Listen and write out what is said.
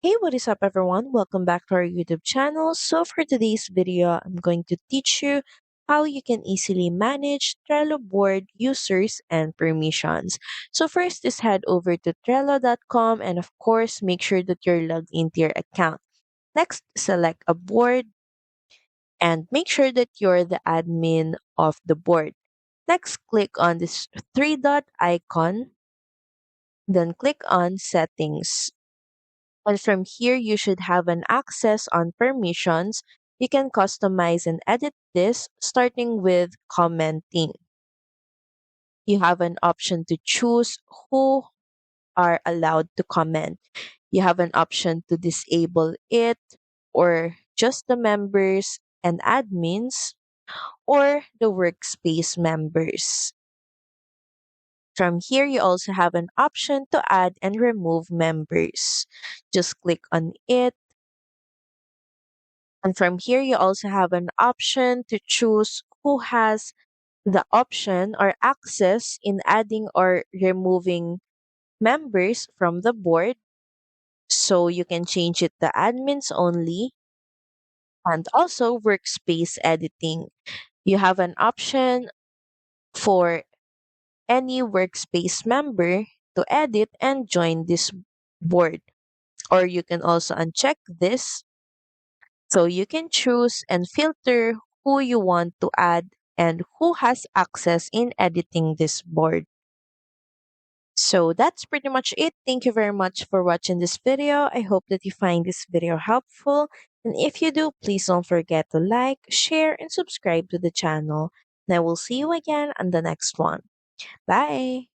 Hey, what is up, everyone? Welcome back to our YouTube channel. So, for today's video, I'm going to teach you how you can easily manage Trello board users and permissions. So, first is head over to Trello.com and, of course, make sure that you're logged into your account. Next, select a board and make sure that you're the admin of the board. Next, click on this three dot icon, then click on Settings. And from here, you should have an access on permissions. You can customize and edit this, starting with commenting. You have an option to choose who are allowed to comment. You have an option to disable it or just the members and admins or the workspace members. From here, you also have an option to add and remove members. Just click on it. And from here, you also have an option to choose who has the option or access in adding or removing members from the board. So you can change it to admins only and also workspace editing. You have an option for any workspace member to edit and join this board. Or you can also uncheck this so you can choose and filter who you want to add and who has access in editing this board. So that's pretty much it. Thank you very much for watching this video. I hope that you find this video helpful. And if you do, please don't forget to like, share, and subscribe to the channel. And I will see you again on the next one. Bye!